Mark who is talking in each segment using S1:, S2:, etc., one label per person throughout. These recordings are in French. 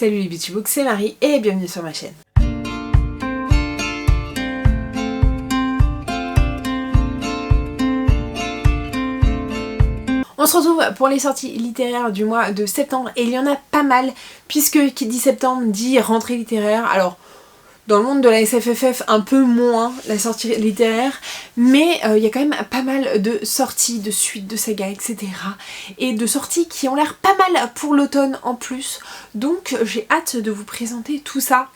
S1: Salut les Beauty Books, c'est Marie et bienvenue sur ma chaîne. On se retrouve pour les sorties littéraires du mois de septembre et il y en a pas mal puisque qui dit septembre dit rentrée littéraire. Alors dans le monde de la SFFF un peu moins la sortie littéraire, mais il y a quand même pas mal de sorties, de suites, de sagas, etc. Et de sorties qui ont l'air pas mal pour l'automne en plus. Donc j'ai hâte de vous présenter tout ça.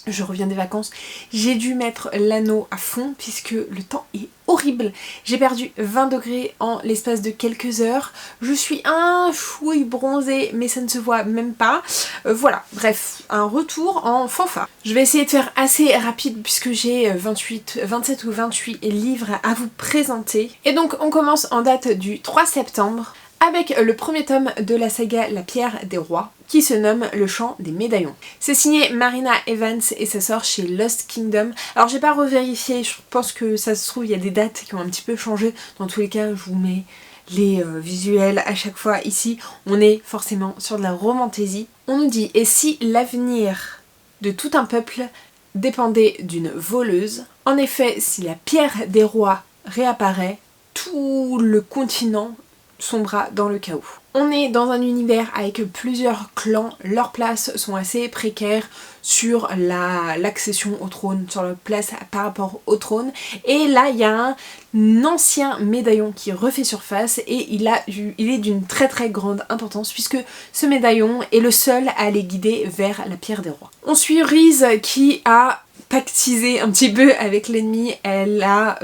S1: Je reviens des vacances, j'ai dû mettre l'anneau à fond puisque le temps est horrible. J'ai perdu 20 degrés en l'espace de quelques heures. Je suis un chouille bronzée mais ça ne se voit même pas. Voilà, bref, un retour en fanfare. Je vais essayer de faire assez rapide puisque j'ai 27 ou 28 livres à vous présenter. Et donc on commence en date du 3 septembre. Avec le premier tome de la saga La Pierre des Rois, qui se nomme Le Chant des Médaillons. C'est signé Marina Evans et ça sort chez Lost Kingdom. Alors j'ai pas revérifié, je pense que ça se trouve il y a des dates qui ont un petit peu changé. Dans tous les cas, je vous mets les visuels à chaque fois ici. On est forcément sur de la romantaisie. On nous dit, et si l'avenir de tout un peuple dépendait d'une voleuse? En effet, si la Pierre des Rois réapparaît, tout le continent sombra dans le chaos. On est dans un univers avec plusieurs clans, leurs places sont assez précaires sur l'accession au trône, sur leur place par rapport au trône. Et là, il y a un ancien médaillon qui refait surface et il est d'une très très grande importance puisque ce médaillon est le seul à les guider vers la Pierre des Rois. On suit Rhys qui a pactisé un petit peu avec l'ennemi. Elle a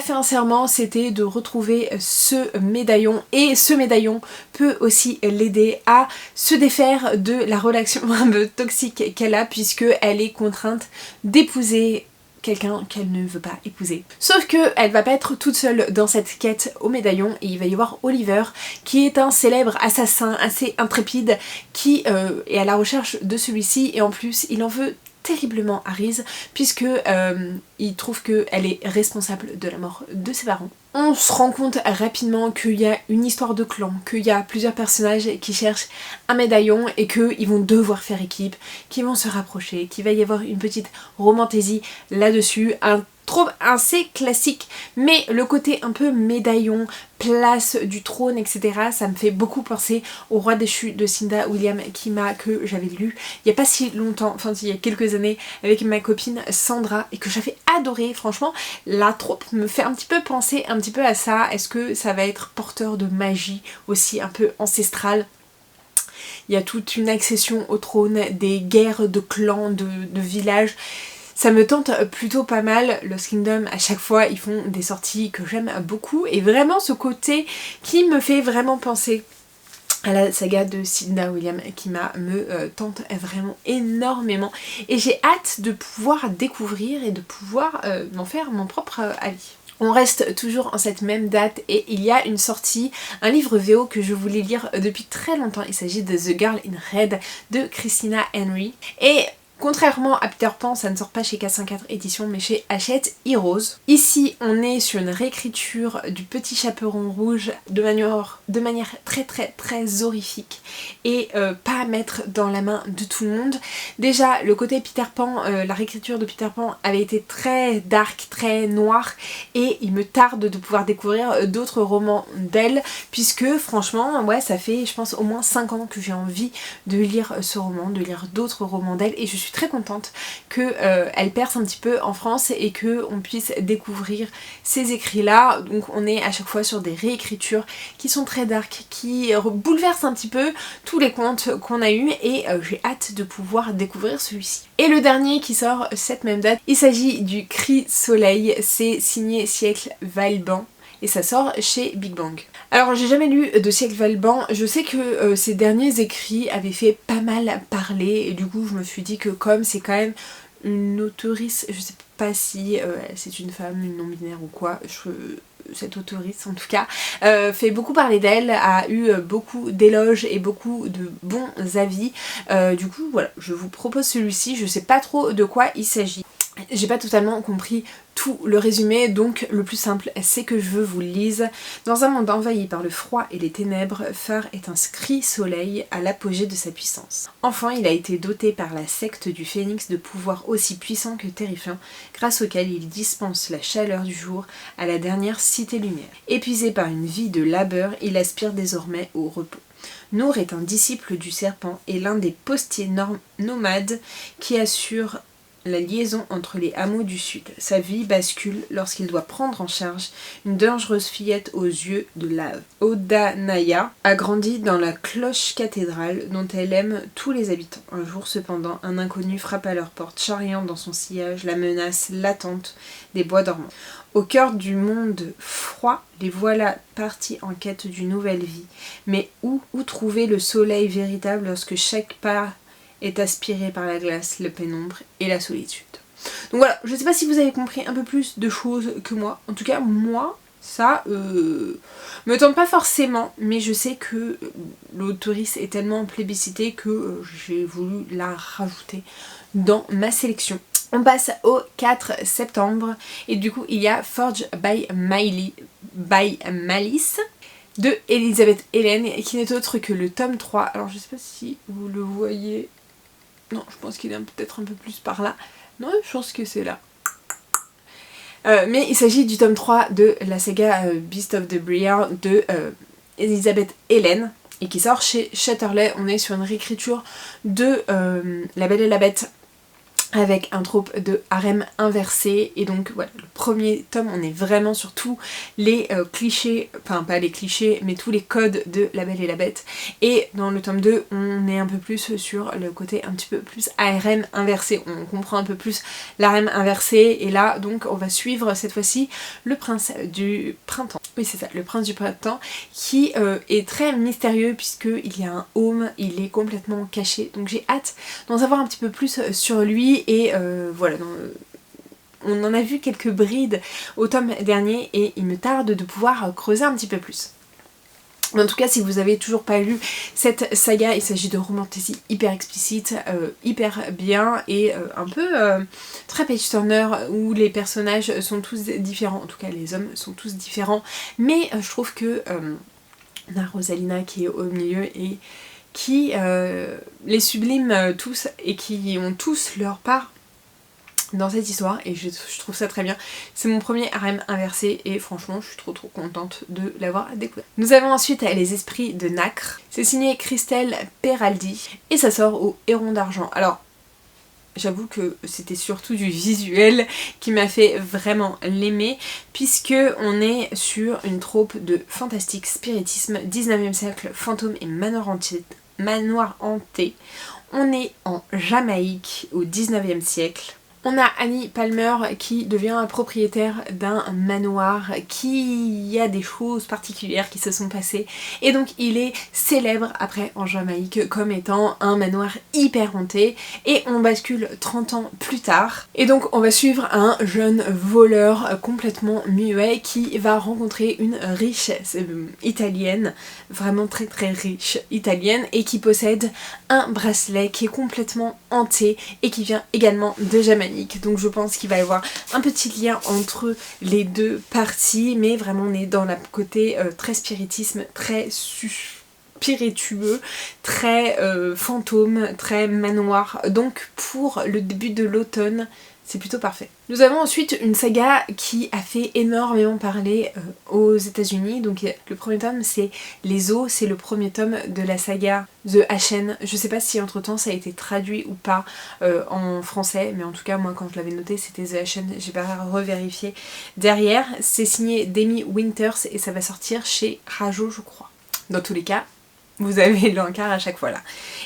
S1: fait un serment, c'était de retrouver ce médaillon et ce médaillon peut aussi l'aider à se défaire de la relation un peu toxique qu'elle a puisque elle est contrainte d'épouser quelqu'un qu'elle ne veut pas épouser. Sauf que elle va pas être toute seule dans cette quête au médaillon et il va y avoir Oliver qui est un célèbre assassin assez intrépide qui est à la recherche de celui-ci et en plus il en veut terriblement à Rhys puisque il trouve qu'elle est responsable de la mort de ses parents. On se rend compte rapidement qu'il y a une histoire de clan, qu'il y a plusieurs personnages qui cherchent un médaillon et qu'ils vont devoir faire équipe, qu'ils vont se rapprocher, qu'il va y avoir une petite romantaisie là-dessus, un trope assez classique, mais le côté un peu médaillon, place du trône, etc. ça me fait beaucoup penser au Roi déchu de Cinda Williams que j'avais lu il n'y a pas si longtemps, enfin il y a quelques années avec ma copine Sandra et que j'avais adoré. Franchement la troupe me fait un petit peu penser un petit peu à ça. Est-ce que ça va être porteur de magie aussi un peu ancestrale? Il y a toute une accession au trône, des guerres de clans, de villages. Ça me tente plutôt pas mal. Lost Kingdom, à chaque fois, ils font des sorties que j'aime beaucoup. Et vraiment ce côté qui me fait vraiment penser à la saga de Cinda Williams qui me tente vraiment énormément. Et j'ai hâte de pouvoir découvrir et de pouvoir m'en faire mon propre avis. On reste toujours en cette même date et il y a une sortie, un livre VO que je voulais lire depuis très longtemps. Il s'agit de The Girl in Red de Christina Henry. Et contrairement à Peter Pan, ça ne sort pas chez 404 éditions mais chez Hachette Heroes. Ici on est sur une réécriture du Petit Chaperon Rouge de manière très très très horrifique et pas à mettre dans la main de tout le monde. Déjà le côté Peter Pan, la réécriture de Peter Pan avait été très dark, très noir et il me tarde de pouvoir découvrir d'autres romans d'elle puisque franchement ouais ça fait je pense au moins 5 ans que j'ai envie de lire ce roman, de lire d'autres romans d'elle et je suis très contente qu'elle perce un petit peu en France et qu'on puisse découvrir ces écrits là. Donc on est à chaque fois sur des réécritures qui sont très dark, qui bouleversent un petit peu tous les contes qu'on a eu et j'ai hâte de pouvoir découvrir celui-ci. Et le dernier qui sort cette même date, il s'agit du Cri Soleil, c'est signé Siècle Valban. Et ça sort chez Big Bang. Alors j'ai jamais lu de Siècle Valban, je sais que ces derniers écrits avaient fait pas mal parler et du coup je me suis dit que comme c'est quand même une auteurice, je sais pas si c'est une femme, une non-binaire ou quoi, cette auteurice en tout cas, fait beaucoup parler d'elle, a eu beaucoup d'éloges et beaucoup de bons avis. Du coup voilà, je vous propose celui-ci, je sais pas trop de quoi il s'agit. J'ai pas totalement compris tout le résumé, donc le plus simple, c'est que je vous lise. Dans un monde envahi par le froid et les ténèbres, Phare est un cri soleil à l'apogée de sa puissance. Enfant, il a été doté par la secte du Phénix de pouvoirs aussi puissants que terrifiants, grâce auxquels il dispense la chaleur du jour à la dernière cité lumière. Épuisé par une vie de labeur, il aspire désormais au repos. Nour est un disciple du serpent et l'un des postiers nomades qui assure la liaison entre les hameaux du sud. Sa vie bascule lorsqu'il doit prendre en charge une dangereuse fillette aux yeux de lave. Odanaya a grandi dans la cloche cathédrale dont elle aime tous les habitants. Un jour cependant, un inconnu frappe à leur porte, charriant dans son sillage la menace latente des bois dormants. Au cœur du monde froid, les voilà partis en quête d'une nouvelle vie. Mais où trouver le soleil véritable lorsque chaque pas est aspiré par la glace, la pénombre et la solitude. Donc voilà, je sais pas si vous avez compris un peu plus de choses que moi. En tout cas, moi, ça me tente pas forcément, mais je sais que l'autrice est tellement plébiscitée que j'ai voulu la rajouter dans ma sélection. On passe au 4 septembre et du coup il y a Forge by Malice de Elisabeth Hélène qui n'est autre que le tome 3. Alors je sais pas si vous le voyez. Non, je pense qu'il est peut-être un peu plus par là. Non, je pense que c'est là. Mais il s'agit du tome 3 de la saga Beast of the Briar de Elisabeth Hélène et qui sort chez Chatterley. On est sur une réécriture de La Belle et la Bête avec un trope de harem inversé, et donc voilà, le premier tome on est vraiment sur tous les clichés, enfin pas les clichés mais tous les codes de La Belle et la Bête, et dans le tome 2 on est un peu plus sur le côté un petit peu plus harem inversé, on comprend un peu plus l'harem inversé, et là donc on va suivre cette fois-ci le prince du printemps, oui c'est ça, le prince du printemps qui est très mystérieux puisqu'il y a un home, il est complètement caché, donc j'ai hâte d'en savoir un petit peu plus sur lui. Et voilà, on en a vu quelques brides au tome dernier et il me tarde de pouvoir creuser un petit peu plus. Mais en tout cas, si vous avez toujours pas lu cette saga, il s'agit de romantasy hyper explicite, hyper bien et un peu très page turner où les personnages sont tous différents, en tout cas les hommes sont tous différents, mais je trouve que on a Rosalina qui est au milieu et qui les subliment tous et qui ont tous leur part dans cette histoire, et je trouve ça très bien. C'est mon premier harem inversé et franchement je suis trop contente de l'avoir découvert. Nous avons ensuite Les Esprits de Nacre, c'est signé Christelle Peraldi et ça sort au Héron d'Argent. Alors j'avoue que c'était surtout du visuel qui m'a fait vraiment l'aimer, puisque on est sur une troupe de fantastique spiritisme, 19e siècle, fantôme et manoir hanté. On est en Jamaïque au 19e siècle. On a Annie Palmer qui devient propriétaire d'un manoir qui a des choses particulières qui se sont passées, et donc il est célèbre après en Jamaïque comme étant un manoir hyper hanté, et on bascule 30 ans plus tard et donc on va suivre un jeune voleur complètement muet qui va rencontrer une riche italienne, vraiment très riche italienne, et qui possède un bracelet qui est complètement hanté et qui vient également de Jamaïque. Donc je pense qu'il va y avoir un petit lien entre les deux parties, mais vraiment on est dans le côté très spiritisme, très spiritueux, très fantôme, très manoir. Donc pour le début de l'automne, c'est plutôt parfait. Nous avons ensuite une saga qui a fait énormément parler aux États-Unis. Donc le premier tome c'est Les Eaux, c'est le premier tome de la saga The Ashen. Je sais pas si entre temps ça a été traduit ou pas en français, mais en tout cas moi quand je l'avais noté c'était The Ashen, j'ai pas revérifié derrière. C'est signé Demi Winters et ça va sortir chez Rajo je crois. Dans tous les cas, vous avez l'encart à chaque fois là.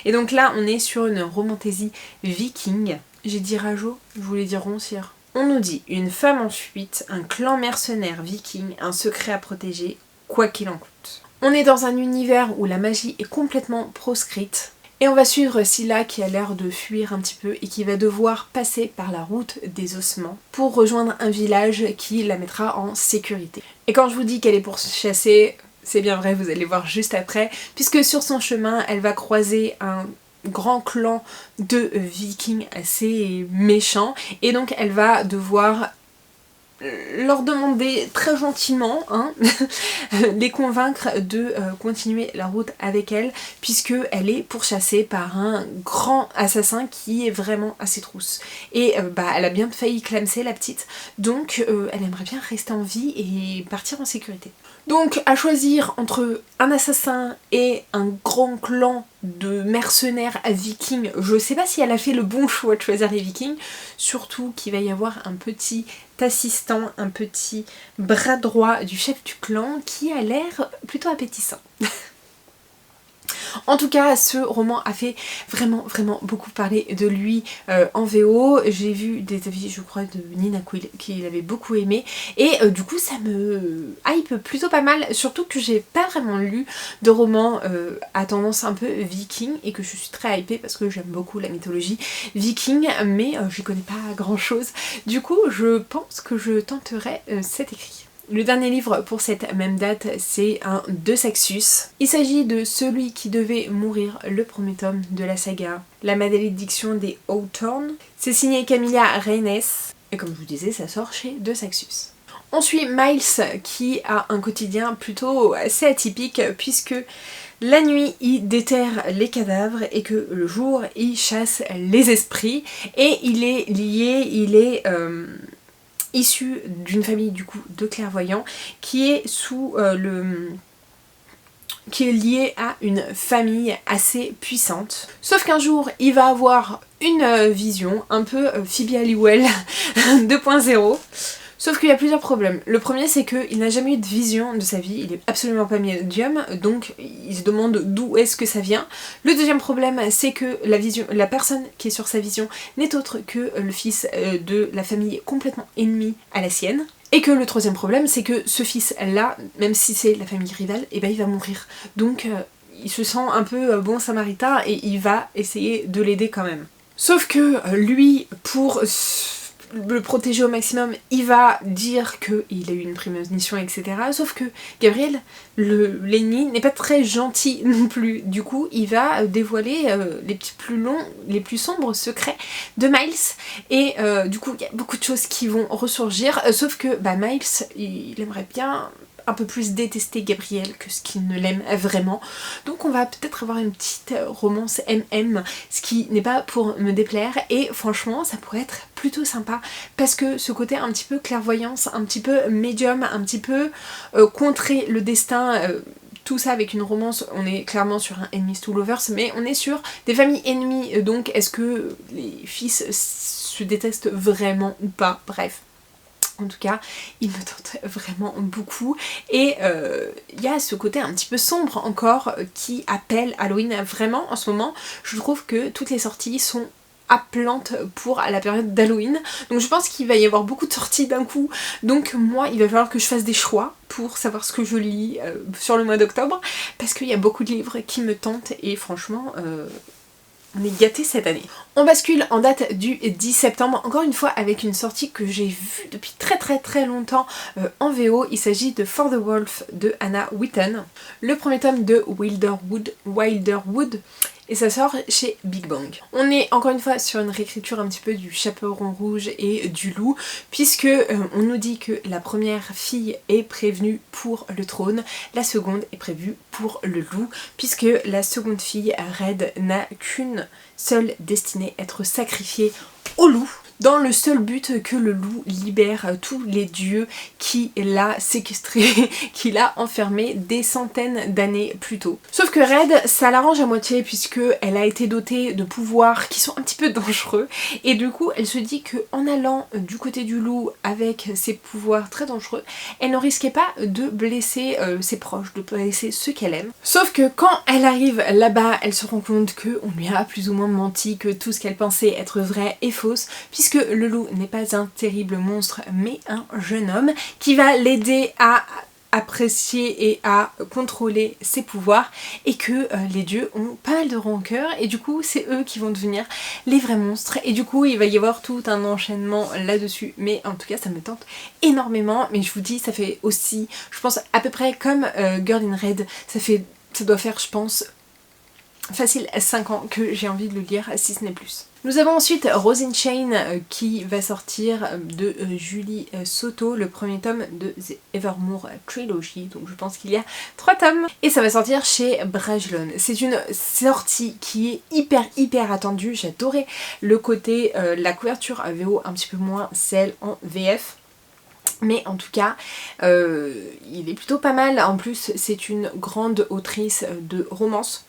S1: Et donc là on est sur une romantasy viking. J'ai dit Rajo, je voulais dire Roncière. On nous dit une femme en fuite, un clan mercenaire viking, un secret à protéger, quoi qu'il en coûte. On est dans un univers où la magie est complètement proscrite. Et on va suivre Scylla qui a l'air de fuir un petit peu et qui va devoir passer par la route des ossements pour rejoindre un village qui la mettra en sécurité. Et quand je vous dis qu'elle est pourchassée, c'est bien vrai, vous allez voir juste après, puisque sur son chemin, elle va croiser un grand clan de vikings assez méchants et donc elle va devoir leur demander très gentiment, hein, les convaincre de continuer la route avec elle puisque elle est pourchassée par un grand assassin qui est vraiment à ses trousses. Et elle a bien failli clamser la petite, donc elle aimerait bien rester en vie et partir en sécurité. Donc à choisir entre un assassin et un grand clan de mercenaires vikings, je sais pas si elle a fait le bon choix de choisir les vikings, surtout qu'il va y avoir un petit assistant, un petit bras droit du chef du clan qui a l'air plutôt appétissant. En tout cas, ce roman a fait vraiment beaucoup parler de lui en VO. J'ai vu des avis, je crois, de Nina Quill qui l'avait beaucoup aimé. Et du coup, ça me hype plutôt pas mal. Surtout que j'ai pas vraiment lu de romans à tendance un peu viking et que je suis très hypée parce que j'aime beaucoup la mythologie viking. Mais je connais pas grand chose. Du coup, je pense que je tenterai cet écrit. Le dernier livre pour cette même date, c'est un de Saxus. Il s'agit de celui qui devait mourir, le premier tome de la saga La malédiction des Hawthorne. C'est signé Camilla Reynes, et comme je vous disais, ça sort chez de Saxus. On suit Miles qui a un quotidien plutôt assez atypique puisque la nuit il déterre les cadavres et que le jour il chasse les esprits et il est lié, issu d'une famille du coup de clairvoyants qui est qui est liée à une famille assez puissante. Sauf qu'un jour il va avoir une vision un peu Phoebe Halliwell 2.0. Sauf qu'il y a plusieurs problèmes. Le premier, c'est qu'il n'a jamais eu de vision de sa vie, il est absolument pas médium, donc il se demande d'où est-ce que ça vient. Le deuxième problème, c'est que la personne qui est sur sa vision n'est autre que le fils de la famille complètement ennemie à la sienne. Et que le troisième problème, c'est que ce fils-là, même si c'est la famille rivale, il va mourir. Donc il se sent un peu bon samaritain et il va essayer de l'aider quand même. Sauf que lui, pour le protéger au maximum, il va dire qu'il a eu une prémonition, etc. Sauf que Gabriel, l'ennemi, n'est pas très gentil non plus. Du coup, il va dévoiler les plus sombres secrets de Miles. Et du coup, il y a beaucoup de choses qui vont ressurgir. Sauf que Miles, il aimerait bien un peu plus détester Gabriel que ce qu'il ne l'aime vraiment. Donc on va peut-être avoir une petite romance MM, ce qui n'est pas pour me déplaire et franchement ça pourrait être plutôt sympa parce que ce côté un petit peu clairvoyance, un petit peu médium, un petit peu contrer le destin, tout ça avec une romance, on est clairement sur un enemies to lovers, mais on est sur des familles ennemies, donc est-ce que les fils se détestent vraiment ou pas? Bref. En tout cas, il me tente vraiment beaucoup. Et il y a ce côté un petit peu sombre encore qui appelle Halloween. Vraiment, en ce moment, je trouve que toutes les sorties sont appelantes pour la période d'Halloween. Donc je pense qu'il va y avoir beaucoup de sorties d'un coup. Donc moi, il va falloir que je fasse des choix pour savoir ce que je lis sur le mois d'octobre. Parce qu'il y a beaucoup de livres qui me tentent et franchement... on est gâtés cette année. On bascule en date du 10 septembre, encore une fois avec une sortie que j'ai vue depuis très longtemps en VO. Il s'agit de For the Wolf de Hannah Whitten, le premier tome de Wilderwood, et ça sort chez Big Bang. On est encore une fois sur une réécriture un petit peu du Chaperon Rouge et du Loup, puisque on nous dit que la première fille est prévenue pour le trône, la seconde est prévue pour le loup, puisque la seconde fille, Red, n'a qu'une seule destinée, être sacrifiée au loup, dans le seul but que le loup libère tous les dieux qui l'a séquestré, qui l'a enfermé des centaines d'années plus tôt. Sauf que Red, ça l'arrange à moitié puisque elle a été dotée de pouvoirs qui sont un petit peu dangereux et du coup elle se dit qu'en allant du côté du loup avec ses pouvoirs très dangereux, elle ne risquait pas de blesser ses proches, de blesser ceux qu'elle aime. Sauf que quand elle arrive là-bas, elle se rend compte qu'on lui a plus ou moins menti, que tout ce qu'elle pensait être vrai est fausse, puisque le loup n'est pas un terrible monstre mais un jeune homme qui va l'aider à apprécier et à contrôler ses pouvoirs et que les dieux ont pas mal de rancœur et du coup c'est eux qui vont devenir les vrais monstres et du coup il va y avoir tout un enchaînement là-dessus, mais en tout cas ça me tente énormément. Mais je vous dis, ça fait aussi, je pense à peu près comme Girl in Red, ça doit faire je pense facile 5 ans que j'ai envie de le lire, si ce n'est plus. Nous avons ensuite Rose in Chain qui va sortir de Julie Soto, le premier tome de The Evermore Trilogy, donc je pense qu'il y a 3 tomes. Et ça va sortir chez Brajlon. C'est une sortie qui est hyper attendue, j'adorais le côté, la couverture VO, un petit peu moins celle en VF. Mais en tout cas, il est plutôt pas mal. En plus, c'est une grande autrice de romance.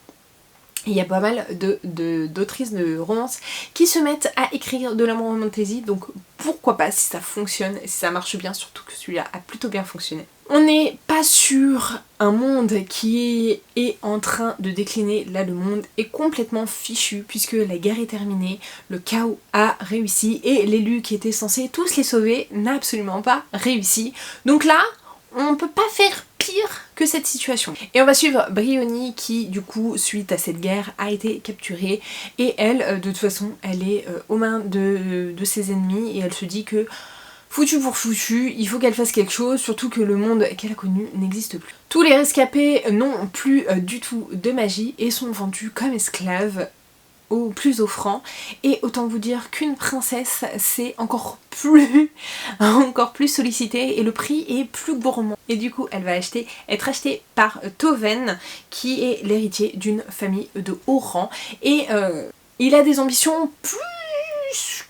S1: Il y a pas mal d'autrices de romance qui se mettent à écrire de l'amour fantasy, donc pourquoi pas si ça fonctionne, si ça marche bien, surtout que celui-là a plutôt bien fonctionné. On n'est pas sur un monde qui est en train de décliner, là le monde est complètement fichu puisque la guerre est terminée, le chaos a réussi et l'élu qui était censé tous les sauver n'a absolument pas réussi. Donc là, on peut pas faire pire que cette situation. Et on va suivre Briony qui du coup suite à cette guerre a été capturée et elle de toute façon elle est aux mains de ses ennemis et elle se dit que foutu pour foutu, il faut qu'elle fasse quelque chose, surtout que le monde qu'elle a connu n'existe plus. Tous les rescapés n'ont plus du tout de magie et sont vendus comme esclaves au plus offrant, et autant vous dire qu'une princesse c'est encore plus sollicité et le prix est plus gourmand. Et du coup elle va être achetée par Toven qui est l'héritier d'une famille de haut rang et il a des ambitions plus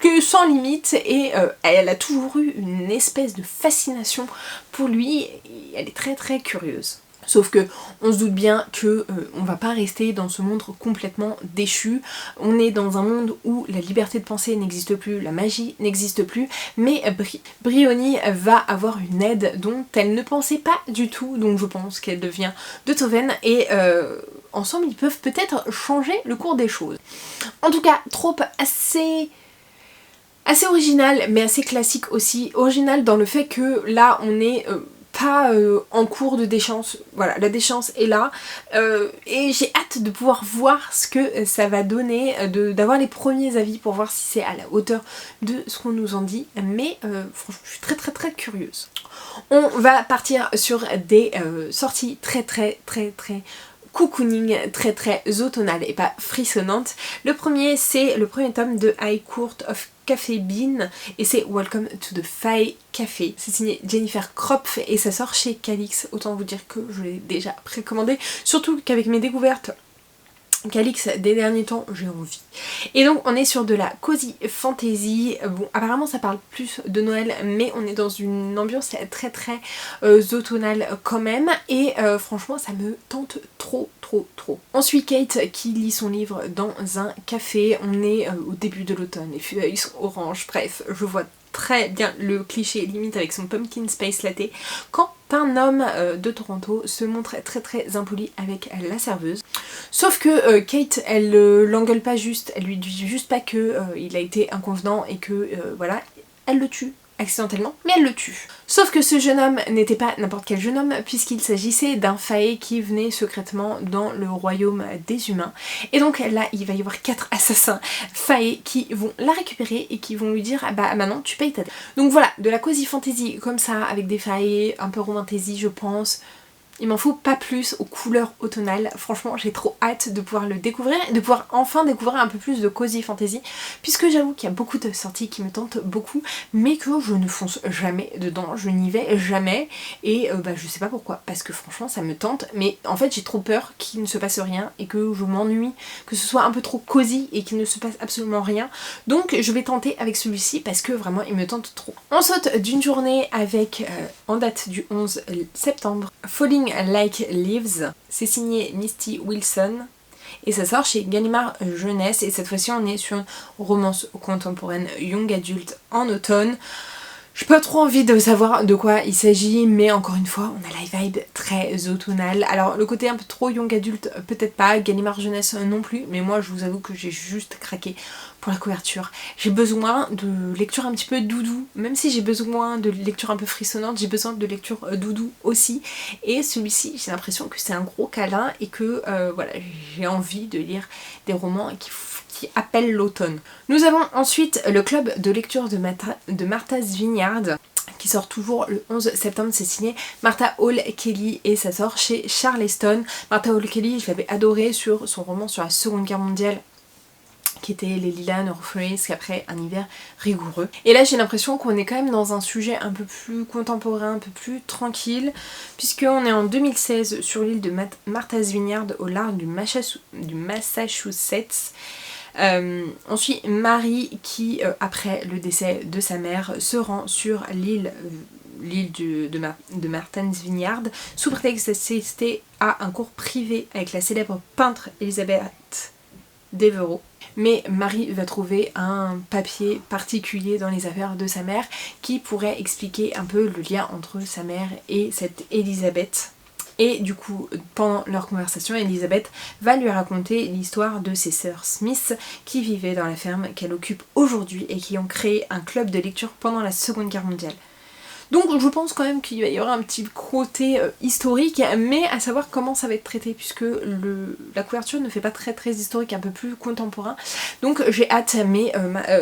S1: que sans limite et elle a toujours eu une espèce de fascination pour lui et elle est très curieuse. Sauf que on se doute bien que on va pas rester dans ce monde complètement déchu. On est dans un monde où la liberté de penser n'existe plus, la magie n'existe plus, mais Briony va avoir une aide dont elle ne pensait pas du tout, donc je pense qu'elle devient de Toven et ensemble ils peuvent peut-être changer le cours des choses. En tout cas, trope assez original mais assez classique aussi. Original dans le fait que là on est pas en cours de déchéance, voilà, la déchéance est là et j'ai hâte de pouvoir voir ce que ça va donner, d'avoir les premiers avis pour voir si c'est à la hauteur de ce qu'on nous en dit, mais franchement je suis très curieuse. On va partir sur des sorties très cocooning, très automnale et pas frissonnante. Le premier c'est le premier tome de High Court of Café Bean et c'est Welcome to the Fae Café. C'est signé Jennifer Kropf et ça sort chez Calix. Autant vous dire que je l'ai déjà précommandé, surtout qu'avec mes découvertes Calix des derniers temps j'ai envie. Et donc on est sur de la cozy fantasy. Bon apparemment ça parle plus de Noël mais on est dans une ambiance très automnale quand même et franchement ça me tente trop. On suit Kate qui lit son livre dans un café. On est au début de l'automne, les feuilles sont oranges, bref je vois très bien le cliché limite avec son pumpkin spice latte quand un homme de Toronto se montre très impoli avec la serveuse. Sauf que Kate elle l'engueule pas juste, elle lui dit juste pas que il a été inconvenant et que voilà, elle le tue accidentellement, mais elle le tue. Sauf que ce jeune homme n'était pas n'importe quel jeune homme puisqu'il s'agissait d'un fae qui venait secrètement dans le royaume des humains. Et donc là il va y avoir 4 assassins fae qui vont la récupérer et qui vont lui dire ah bah maintenant tu payes ta dette. Donc voilà, de la cozy fantasy comme ça avec des fae, un peu romantasy je pense. Il m'en faut pas plus aux couleurs automnales, franchement j'ai trop hâte de pouvoir le découvrir et de pouvoir enfin découvrir un peu plus de cozy fantasy puisque j'avoue qu'il y a beaucoup de sorties qui me tentent beaucoup mais que je ne fonce jamais dedans, je n'y vais jamais et bah je sais pas pourquoi parce que franchement ça me tente mais en fait j'ai trop peur qu'il ne se passe rien et que je m'ennuie, que ce soit un peu trop cozy et qu'il ne se passe absolument rien, donc je vais tenter avec celui-ci parce que vraiment il me tente trop. On saute d'une journée avec en date du 11 septembre Falling Like Leaves, c'est signé Misty Wilson et ça sort chez Gallimard Jeunesse et cette fois-ci on est sur une romance contemporaine young adulte en automne. J'ai pas trop envie de savoir de quoi il s'agit mais encore une fois on a la vibe très automnale. Alors le côté un peu trop young adulte peut-être pas, Gallimard Jeunesse non plus, mais moi je vous avoue que j'ai juste craqué pour la couverture. J'ai besoin de lecture un petit peu doudou, même si j'ai besoin de lecture un peu frissonnante, j'ai besoin de lecture doudou aussi. Et celui-ci, j'ai l'impression que c'est un gros câlin et que voilà, j'ai envie de lire des romans qui appellent l'automne. Nous avons ensuite le club de lecture de Martha's Vineyard qui sort toujours le 11 septembre. C'est signé Martha Hall Kelly et ça sort chez Charleston. Martha Hall Kelly, je l'avais adorée sur son roman sur la Seconde Guerre mondiale, qui était Les Lilas Neurophories, après un hiver rigoureux. Et là j'ai l'impression qu'on est quand même dans un sujet un peu plus contemporain, un peu plus tranquille, puisqu'on est en 2016 sur l'île de Martha's Vineyard au large du Massachusetts. On suit Marie qui, après le décès de sa mère, se rend sur l'île de Martha's Vineyard sous prétexte d'assister à un cours privé avec la célèbre peintre Elizabeth Devereux. Mais Marie va trouver un papier particulier dans les affaires de sa mère qui pourrait expliquer un peu le lien entre sa mère et cette Elizabeth. Et du coup, pendant leur conversation, Elizabeth va lui raconter l'histoire de ses sœurs Smith qui vivaient dans la ferme qu'elle occupe aujourd'hui et qui ont créé un club de lecture pendant la Seconde Guerre mondiale. Donc je pense quand même qu'il va y avoir un petit côté historique, mais à savoir comment ça va être traité, puisque la couverture ne fait pas très historique, un peu plus contemporain. Donc j'ai hâte, mais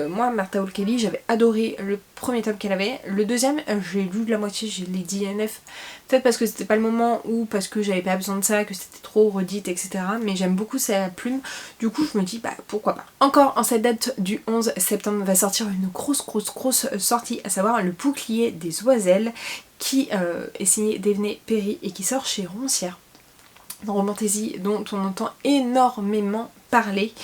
S1: moi, Martha Hall Kelly, j'avais adoré le premier tome qu'elle avait. Le deuxième, j'ai lu de la moitié, j'ai les DNF, peut-être parce que c'était pas le moment ou parce que j'avais pas besoin de ça, que c'était trop redite, etc. Mais j'aime beaucoup sa plume, du coup je me dis bah pourquoi pas. Encore en cette date du 11 septembre va sortir une grosse sortie, à savoir Le Bouclier des Oiselles, qui est signé Daphné Perry et qui sort chez Roncière. Une romantaisie dont on entend énormément parler.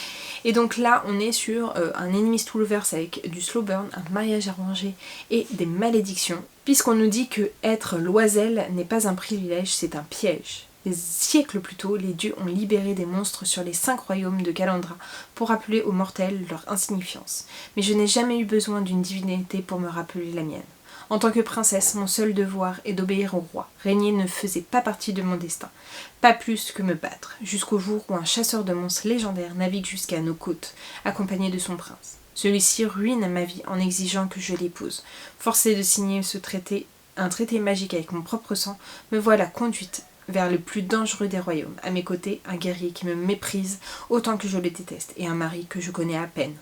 S1: Et donc là on est sur un enemies to lovers avec du slow burn, un mariage arrangé et des malédictions, puisqu'on nous dit que être l'oiselle n'est pas un privilège, c'est un piège. Des siècles plus tôt, les dieux ont libéré des monstres sur les 5 royaumes de Kalandra pour rappeler aux mortels leur insignifiance. Mais je n'ai jamais eu besoin d'une divinité pour me rappeler la mienne. En tant que princesse, mon seul devoir est d'obéir au roi. Régner ne faisait pas partie de mon destin. Pas plus que me battre, jusqu'au jour où un chasseur de monstres légendaire navigue jusqu'à nos côtes, accompagné de son prince. Celui-ci ruine ma vie en exigeant que je l'épouse. Forcée de signer un traité magique avec mon propre sang, me voilà conduite vers le plus dangereux des royaumes. À mes côtés, un guerrier qui me méprise autant que je le déteste, et un mari que je connais à peine.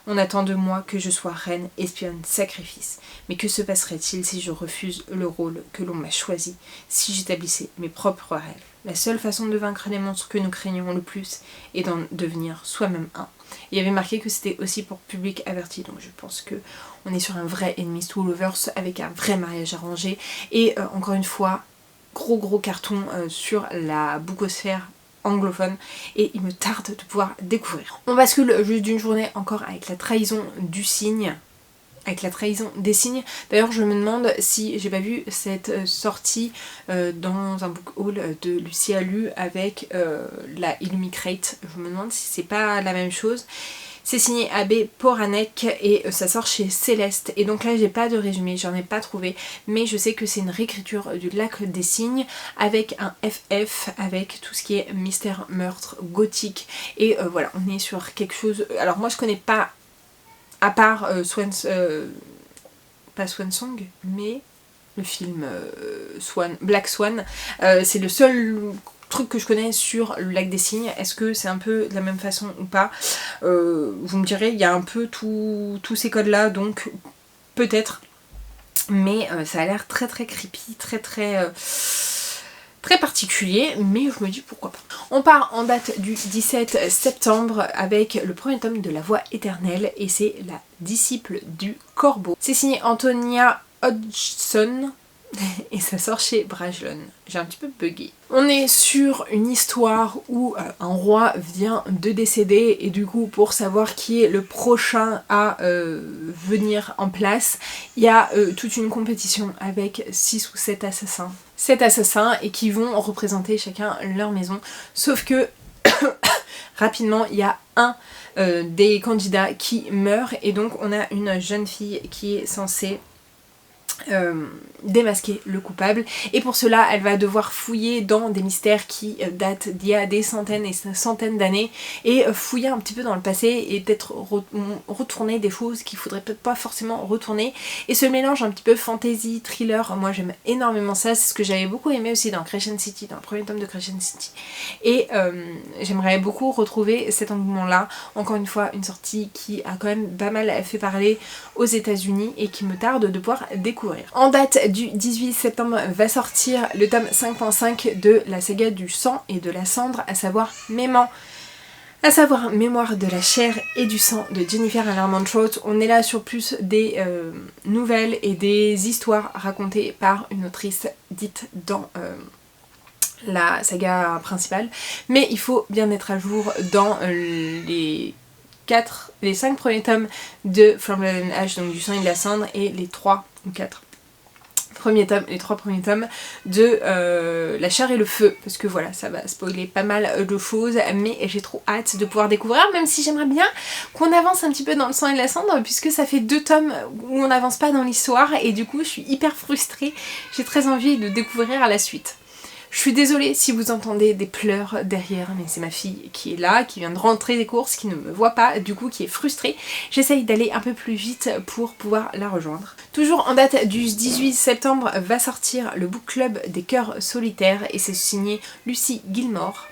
S1: On attend de moi que je sois reine, espionne, sacrifice. Mais que se passerait-il si je refuse le rôle que l'on m'a choisi, si j'établissais mes propres règles? La seule façon de vaincre les monstres que nous craignons le plus est d'en devenir soi-même un. Il y avait marqué que c'était aussi pour public averti, donc je pense que on est sur un vrai enemies to lovers avec un vrai mariage arrangé. Et encore une fois, gros carton sur la bookosphère anglophone, et il me tarde de pouvoir découvrir. On bascule juste d'une journée encore avec la trahison du cygne, avec la trahison des cygnes. D'ailleurs je me demande si j'ai pas vu cette sortie dans un book haul de Lucia Lu avec la Illumicrate. Je me demande si c'est pas la même chose. C'est signé Abbé Poranek et ça sort chez Céleste. Et donc là j'ai pas de résumé, j'en ai pas trouvé, mais je sais que c'est une réécriture du Lac des Cygnes avec un FF, avec tout ce qui est mystère, meurtre, gothique. Et voilà, on est sur quelque chose... Alors moi je connais pas, à part pas Swan Song, mais le film Black Swan. C'est le seul truc que je connais sur le Lac des Cygnes. Est-ce que c'est un peu de la même façon ou pas? Vous me direz, il y a un peu tous ces codes là, donc peut-être, mais ça a l'air très creepy, très particulier, mais je me dis pourquoi pas. On part en date du 17 septembre avec le premier tome de La Voix éternelle, et c'est La disciple du corbeau. C'est signé Antonia Hodgson et ça sort chez Brajlon. J'ai un petit peu bugué. On est sur une histoire où un roi vient de décéder, et du coup pour savoir qui est le prochain à venir en place, il y a toute une compétition avec 6 ou 7 assassins. 7 assassins, et qui vont représenter chacun leur maison. Sauf que rapidement il y a un des candidats qui meurt, et donc on a une jeune fille qui est censée démasquer le coupable, et pour cela elle va devoir fouiller dans des mystères qui datent d'il y a des centaines et centaines d'années, et fouiller un petit peu dans le passé et peut-être retourner des choses qu'il faudrait peut-être pas forcément retourner, et ce mélange un petit peu fantasy, thriller, moi j'aime énormément ça. C'est ce que j'avais beaucoup aimé aussi dans Crescent City, dans le premier tome de Crescent City, et j'aimerais beaucoup retrouver cet engouement là. Encore une fois, une sortie qui a quand même pas mal fait parler aux États-Unis et qui me tarde de pouvoir découvrir. découvrir. En date du 18 septembre va sortir le tome 5.5 de la saga du sang et de la cendre, à savoir Mémoire de la chair et du sang de Jennifer Ann Armentrout. On est là sur plus des nouvelles et des histoires racontées par une autrice dite dans la saga principale, mais il faut bien être à jour dans les 5 premiers tomes de From Blood and Ash, donc du sang et de la cendre, et les 3 ou 4 les 3 premiers tomes de La chair et le feu, parce que voilà, ça va spoiler pas mal de choses, mais j'ai trop hâte de pouvoir découvrir, même si j'aimerais bien qu'on avance un petit peu dans le sang et la cendre, puisque ça fait 2 tomes où on n'avance pas dans l'histoire, et du coup je suis hyper frustrée, j'ai très envie de découvrir la suite. Je suis désolée si vous entendez des pleurs derrière, mais c'est ma fille qui est là, qui vient de rentrer des courses, qui ne me voit pas, du coup qui est frustrée. J'essaye d'aller un peu plus vite pour pouvoir la rejoindre. Toujours en date du 18 septembre va sortir le book club des cœurs solitaires, et c'est signé Lucy Gilmore.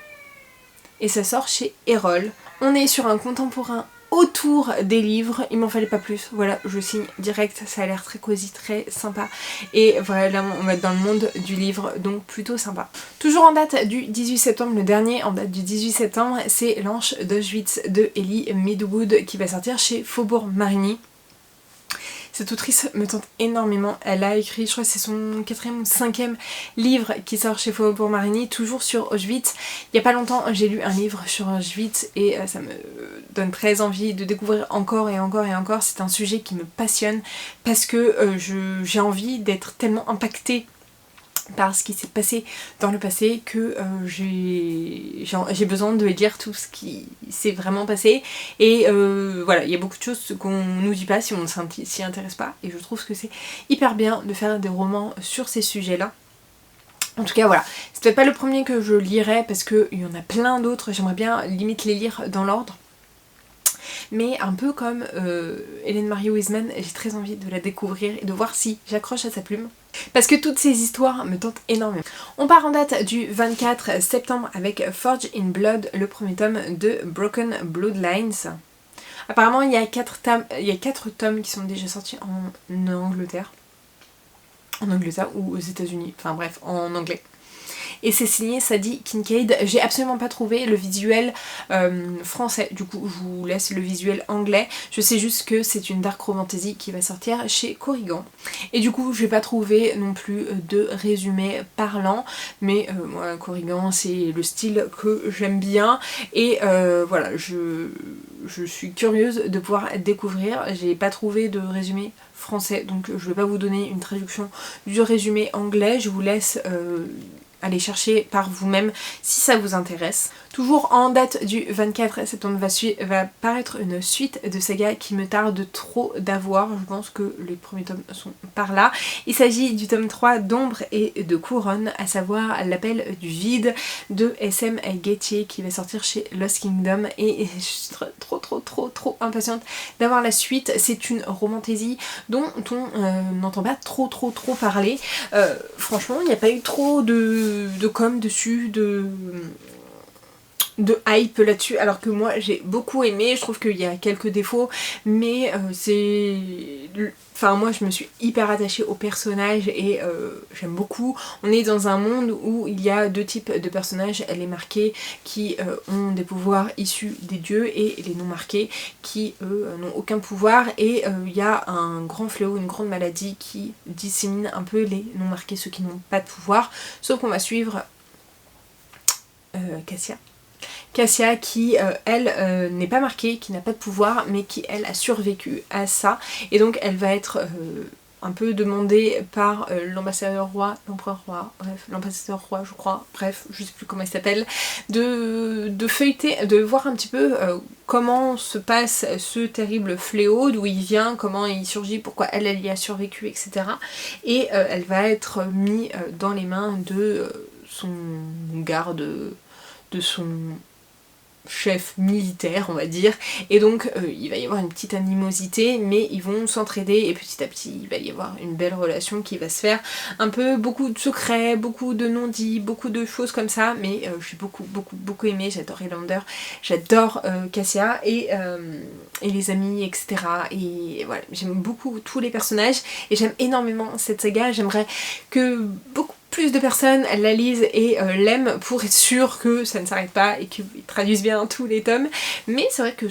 S1: Et ça sort chez Erol. On est sur un contemporain autour des livres, il m'en fallait pas plus, voilà, je signe direct, ça a l'air très cosy, très sympa, et voilà, on va être dans le monde du livre, donc plutôt sympa. Toujours en date du 18 septembre, le dernier en date du 18 septembre, c'est L'Anche d'Auschwitz de Ellie Midwood qui va sortir chez Faubourg Marigny. Cette autrice me tente énormément, elle a écrit, je crois que c'est son 4e ou 5e livre qui sort chez Faubourg Marigny, toujours sur Auschwitz. Il n'y a pas longtemps j'ai lu un livre sur Auschwitz et ça me donne très envie de découvrir encore et encore et encore. C'est un sujet qui me passionne parce que j'ai envie d'être tellement impactée par ce qui s'est passé dans le passé que j'ai besoin de lire tout ce qui s'est vraiment passé, et voilà, il y a beaucoup de choses qu'on nous dit pas si on ne s'y intéresse pas, et je trouve que c'est hyper bien de faire des romans sur ces sujets là. En tout cas voilà, c'est peut-être pas le premier que je lirai parce qu'il y en a plein d'autres, j'aimerais bien limite les lire dans l'ordre. Mais un peu comme Hélène Marie Wiseman, j'ai très envie de la découvrir et de voir si j'accroche à sa plume. Parce que toutes ces histoires me tentent énormément. On part en date du 24 septembre avec Forged in Blood, le premier tome de Broken Bloodlines. Apparemment il y a 4 tomes qui sont déjà sortis en Angleterre. En Angleterre ou aux États-Unis, enfin bref, en anglais. Et c'est signé Sadie Kincaid. J'ai absolument pas trouvé le visuel français, du coup je vous laisse le visuel anglais. Je sais juste que c'est une dark romantasy qui va sortir chez Corrigan. Et du coup j'ai pas trouvé non plus de résumé parlant, mais moi Corrigan c'est le style que j'aime bien, et voilà, je suis curieuse de pouvoir découvrir. J'ai pas trouvé de résumé français, donc je vais pas vous donner une traduction du résumé anglais, je vous laisse aller chercher par vous-même si ça vous intéresse. Toujours en date du 24 septembre va paraître une suite de saga qui me tarde trop d'avoir. Je pense que les premiers tomes sont par là. Il s'agit du tome 3 d'Ombre et de Couronne, à savoir L'appel du vide de S.M. Gettier qui va sortir chez Lost Kingdom, et je suis trop impatiente d'avoir la suite. C'est une romantasy dont on n'entend pas trop parler. Franchement, il n'y a pas eu trop de com dessus, de hype là-dessus, alors que moi j'ai beaucoup aimé. Je trouve qu'il y a quelques défauts, mais enfin moi je me suis hyper attachée au personnage et j'aime beaucoup. On est dans un monde où il y a 2 types de personnages, les marqués qui ont des pouvoirs issus des dieux, et les non marqués qui eux n'ont aucun pouvoir, et il y a un grand fléau, une grande maladie qui dissémine un peu les non marqués, ceux qui n'ont pas de pouvoir, sauf qu'on va suivre Cassia qui, elle, n'est pas marquée, qui n'a pas de pouvoir, mais qui, elle, a survécu à ça. Et donc, elle va être un peu demandée par l'ambassadeur roi, l'empereur roi, bref, l'ambassadeur roi, je crois, bref, je sais plus comment il s'appelle, de feuilleter, de voir un petit peu comment se passe ce terrible fléau, d'où il vient, comment il surgit, pourquoi elle y a survécu, etc. Et elle va être mise dans les mains de son garde, de son chef militaire on va dire, et donc il va y avoir une petite animosité, mais ils vont s'entraider et petit à petit il va y avoir une belle relation qui va se faire, un peu beaucoup de secrets, beaucoup de non-dits, beaucoup de choses comme ça, mais j'ai beaucoup aimé, j'adore Highlander, j'adore Cassia et les amis etc, et voilà, j'aime beaucoup tous les personnages et j'aime énormément cette saga, j'aimerais que beaucoup plus de personnes la lisent et l'aiment pour être sûr que ça ne s'arrête pas et qu'ils traduisent bien tous les tomes. Mais c'est vrai que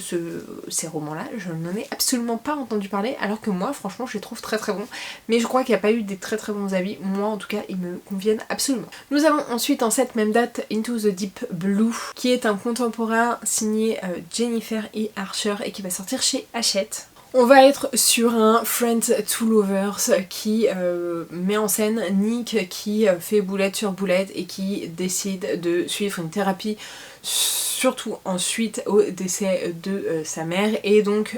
S1: ces romans-là, je n'en ai absolument pas entendu parler, alors que moi, franchement, je les trouve très très bons. Mais je crois qu'il n'y a pas eu des très très bons avis. Moi, en tout cas, ils me conviennent absolument. Nous avons ensuite, en cette même date, Into the Deep Blue, qui est un contemporain signé Jennifer E. Archer et qui va sortir chez Hachette. On va être sur un Friends to Lovers qui met en scène Nick qui fait boulette sur boulette et qui décide de suivre une thérapie, surtout ensuite au décès de sa mère, et donc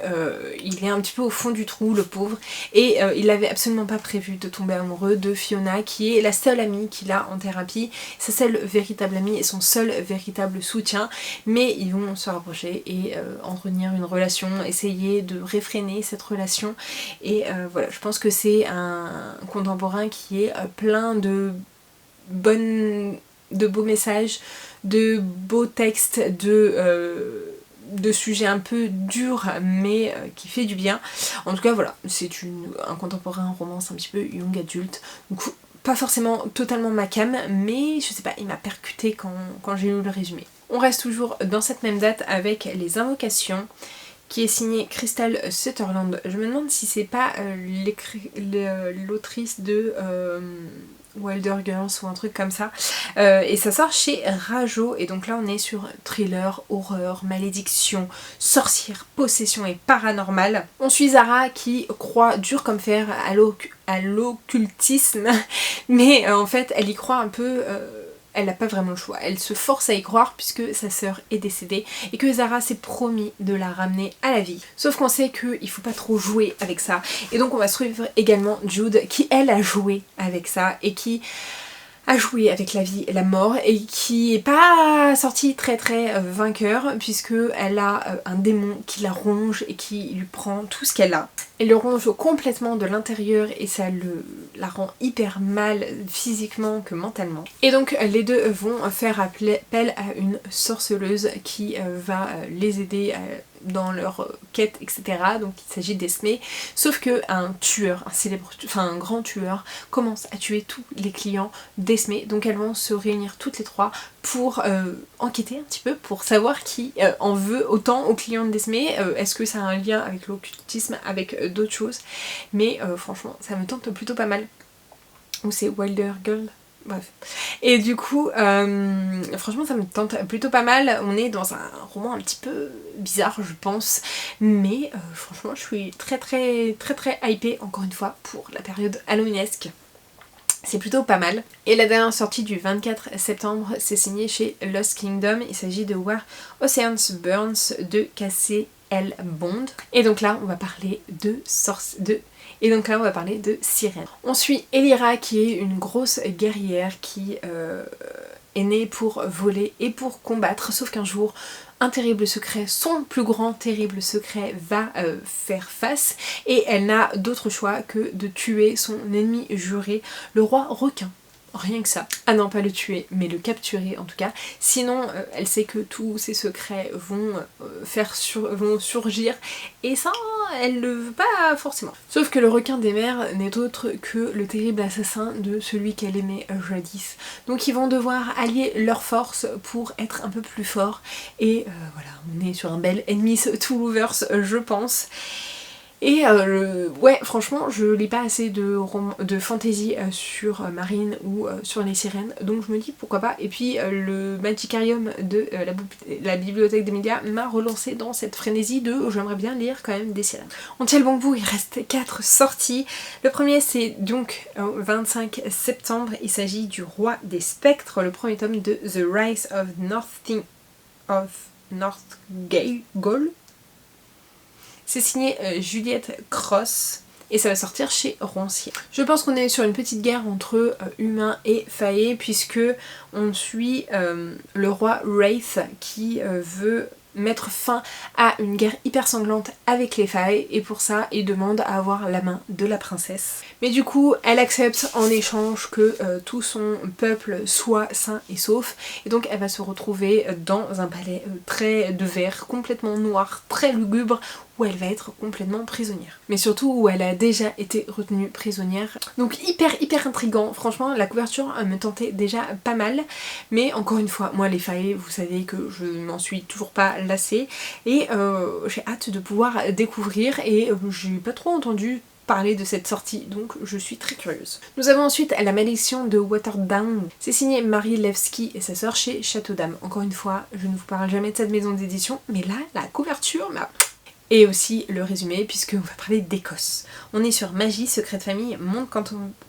S1: il est un petit peu au fond du trou le pauvre, et il n'avait absolument pas prévu de tomber amoureux de Fiona qui est la seule amie qu'il a en thérapie, sa seule véritable amie et son seul véritable soutien, mais ils vont se rapprocher et entretenir une relation, essayer de réfréner cette relation, et voilà, je pense que c'est un contemporain qui est plein de beaux messages, de beaux textes, de sujets un peu durs mais qui fait du bien. En tout cas voilà, c'est un contemporain romance un petit peu young adulte, donc pas forcément totalement ma cam, mais je sais pas, il m'a percuté quand j'ai lu le résumé. On reste toujours dans cette même date avec Les Invocations, qui est signé Crystal Sutherland. Je me demande si c'est pas l'autrice de Wilder Girls ou un truc comme ça, et ça sort chez Rajo, et donc là on est sur thriller, horreur, malédiction, sorcière, possession et paranormal. On suit Zara qui croit dur comme fer à l'occultisme, mais en fait elle y croit un peu, elle n'a pas vraiment le choix, elle se force à y croire puisque sa sœur est décédée et que Zara s'est promis de la ramener à la vie. Sauf qu'on sait qu'il faut pas trop jouer avec ça, et donc on va suivre également Jude qui elle a joué avec ça et qui a joué avec la vie et la mort, et qui est pas sortie très vainqueur, puisque elle a un démon qui la ronge et qui lui prend tout ce qu'elle a. Elle le ronge complètement de l'intérieur et ça la rend hyper mal physiquement que mentalement. Et donc les deux vont faire appel à une sorceleuse qui va les aider dans leur quête, etc. Donc il s'agit d'Esmé, sauf que un tueur, un grand tueur commence à tuer tous les clients d'Esmé, donc elles vont se réunir toutes les trois pour enquêter un petit peu, pour savoir qui en veut autant aux clients d'Esmé, est-ce que ça a un lien avec l'occultisme, avec d'autres choses, mais franchement ça me tente plutôt pas mal. Ou c'est Wilder Girl, bref. Et du coup, franchement ça me tente plutôt pas mal. On est dans un roman un petit peu bizarre je pense, mais franchement je suis très hypée encore une fois pour la période halloweenesque. C'est plutôt pas mal. Et la dernière sortie du 24 septembre, c'est signé chez Lost Kingdom. Il s'agit de Where Oceans Burns de Casey L. Bond. Et donc là, on va parler de sirène. On suit Elira qui est une grosse guerrière qui est née pour voler et pour combattre, sauf qu'un jour un terrible secret, son plus grand terrible secret va faire face, et elle n'a d'autre choix que de tuer son ennemi juré, le roi requin. Rien que ça. Ah non, pas le tuer, mais le capturer en tout cas. Sinon, elle sait que tous ces secrets vont surgir, et ça, elle ne veut pas forcément. Sauf que le requin des mers n'est autre que le terrible assassin de celui qu'elle aimait jadis. Donc ils vont devoir allier leurs forces pour être un peu plus forts. Et voilà, on est sur un bel Enemies to Lovers, je pense. Et ouais, franchement, je lis pas assez de fantasy sur Marine ou sur les sirènes, donc je me dis pourquoi pas. Et puis le Magicarium de la bibliothèque d'Emilia m'a relancé dans cette frénésie de j'aimerais bien lire quand même des sirènes. On tient le bon bout, il reste 4 sorties. Le premier c'est donc 25 septembre, il s'agit du Roi des Spectres, le premier tome de The Rise of Northgale. C'est signé Juliette Cross, et ça va sortir chez Roncier. Je pense qu'on est sur une petite guerre entre humains et fae puisque on suit le roi Wraith qui veut mettre fin à une guerre hyper sanglante avec les failles et pour ça il demande à avoir la main de la princesse. Mais du coup elle accepte en échange que tout son peuple soit sain et sauf et donc elle va se retrouver dans un palais très de verre, complètement noir, très lugubre où elle va être complètement prisonnière. Mais surtout où elle a déjà été retenue prisonnière. Donc hyper intriguant, franchement la couverture me tentait déjà pas mal, mais encore une fois, moi les failles, vous savez que je n'en suis toujours pas lassée et j'ai hâte de pouvoir découvrir et j'ai pas trop entendu parler de cette sortie, donc je suis très curieuse. Nous avons ensuite La Malédiction de Waterdown. C'est signé Marie Levski et sa sœur chez Château d'Âme. Encore une fois, je ne vous parle jamais de cette maison d'édition, mais là, la couverture m'a... Et aussi le résumé puisqu'on va parler d'Écosse. On est sur magie, secret de famille, monde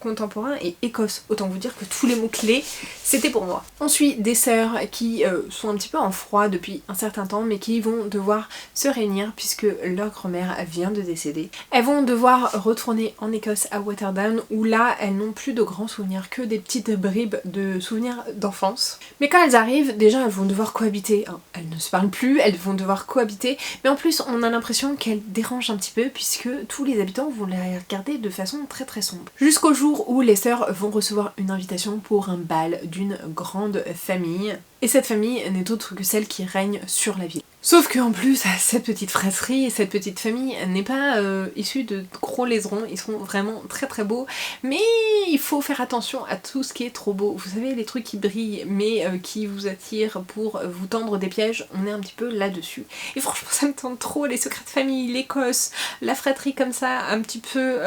S1: contemporain et Écosse. Autant vous dire que tous les mots clés c'était pour moi. On suit des sœurs qui sont un petit peu en froid depuis un certain temps mais qui vont devoir se réunir puisque leur grand-mère vient de décéder. Elles vont devoir retourner en Écosse à Waterdown où là elles n'ont plus de grands souvenirs que des petites bribes de souvenirs d'enfance. Mais quand elles arrivent, déjà elles vont devoir cohabiter. Elles ne se parlent plus, elles vont devoir cohabiter mais en plus on a l'impression qu'elle dérange un petit peu puisque tous les habitants vont la regarder de façon très sombre. Jusqu'au jour où les sœurs vont recevoir une invitation pour un bal d'une grande famille. Et cette famille n'est autre que celle qui règne sur la ville. Sauf qu'en plus, cette petite fratrie et cette petite famille n'est pas issue de gros lézerons, ils sont vraiment très beaux, mais il faut faire attention à tout ce qui est trop beau. Vous savez, les trucs qui brillent mais qui vous attirent pour vous tendre des pièges, on est un petit peu là-dessus. Et franchement, ça me tente trop, les secrets de famille, l'Écosse, la fratrie comme ça, un petit peu...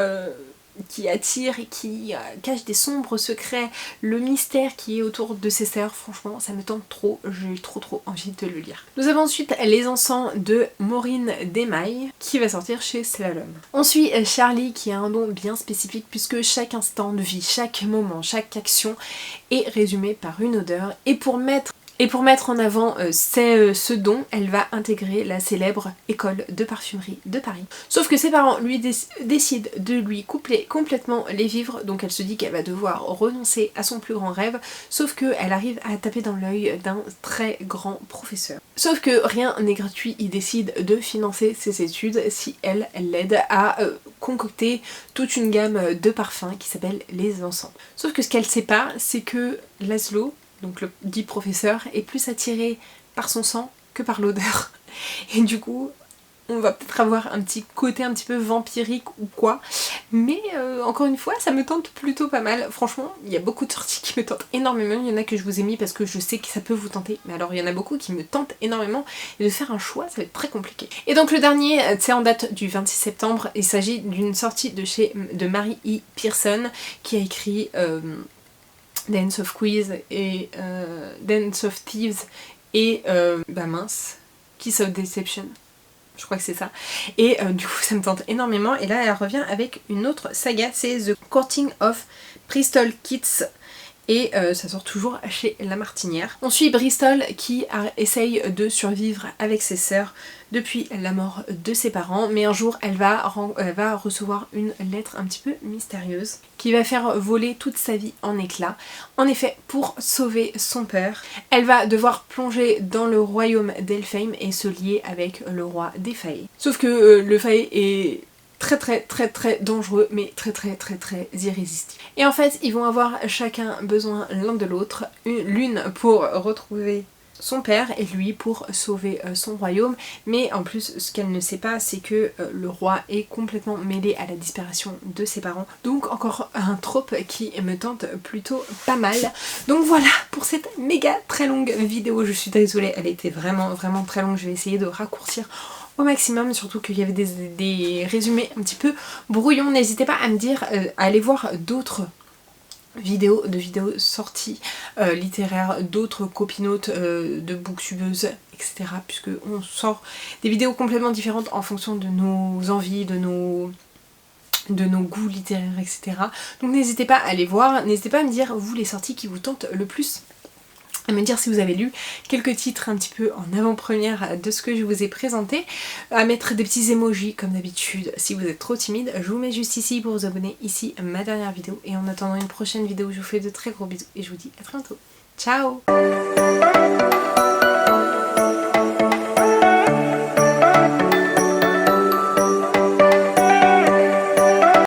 S1: qui attire et qui cache des sombres secrets, le mystère qui est autour de ces sœurs, franchement ça me tente trop, j'ai trop envie de le lire. Nous avons ensuite Les Encens de Maureen Desmailles qui va sortir chez Slalom. On suit Charlie qui a un don bien spécifique puisque chaque instant de vie, chaque moment, chaque action est résumé par une odeur et pour mettre en avant ce don, elle va intégrer la célèbre école de parfumerie de Paris. Sauf que ses parents lui décident de lui couper complètement les vivres, donc elle se dit qu'elle va devoir renoncer à son plus grand rêve, sauf qu'elle arrive à taper dans l'œil d'un très grand professeur. Sauf que rien n'est gratuit, il décide de financer ses études si elle l'aide à concocter toute une gamme de parfums qui s'appelle Les Encens. Sauf que ce qu'elle sait pas, c'est que Laszlo, donc le dit professeur, est plus attiré par son sang que par l'odeur. Et du coup, on va peut-être avoir un petit côté un petit peu vampirique ou quoi. Mais encore une fois, ça me tente plutôt pas mal. Franchement, il y a beaucoup de sorties qui me tentent énormément. Il y en a que je vous ai mis parce que je sais que ça peut vous tenter. Mais alors, il y en a beaucoup qui me tentent énormément. Et de faire un choix, ça va être très compliqué. Et donc le dernier, c'est en date du 26 septembre. Il s'agit d'une sortie de Mary E. Pearson qui a écrit... Dance of Quiz et Dance of Thieves et Kiss of Deception, je crois que c'est ça, et du coup ça me tente énormément et là elle revient avec une autre saga, c'est The Courting of Bristol Kids et ça sort toujours chez La Martinière. On suit Bristol qui essaye de survivre avec ses sœurs depuis la mort de ses parents, mais un jour elle va recevoir une lettre un petit peu mystérieuse qui va faire voler toute sa vie en éclats. En effet, pour sauver son père, elle va devoir plonger dans le royaume d'Elfheim et se lier avec le roi des Fae. Sauf que le Fae est très dangereux mais très irrésistible. Et en fait ils vont avoir chacun besoin l'un de l'autre, l'une pour retrouver son père et lui pour sauver son royaume, mais en plus ce qu'elle ne sait pas c'est que le roi est complètement mêlé à la disparition de ses parents, donc encore un trope qui me tente plutôt pas mal. Donc voilà pour cette méga très longue vidéo, je suis désolée, elle était vraiment très longue, je vais essayer de raccourcir au maximum, surtout qu'il y avait des résumés un petit peu brouillons. N'hésitez pas à me dire, à aller voir d'autres vidéos sorties littéraires, d'autres copinotes de booktubeuses, etc. Puisque on sort des vidéos complètement différentes en fonction de nos envies, de nos goûts littéraires, etc. Donc n'hésitez pas à aller voir, n'hésitez pas à me dire vous les sorties qui vous tentent le plus à me dire si vous avez lu quelques titres un petit peu en avant-première de ce que je vous ai présenté, à mettre des petits emojis comme d'habitude. Si vous êtes trop timide, je vous mets juste ici pour vous abonner, ici ma dernière vidéo, et en attendant une prochaine vidéo, je vous fais de très gros bisous et je vous dis à très bientôt. Ciao!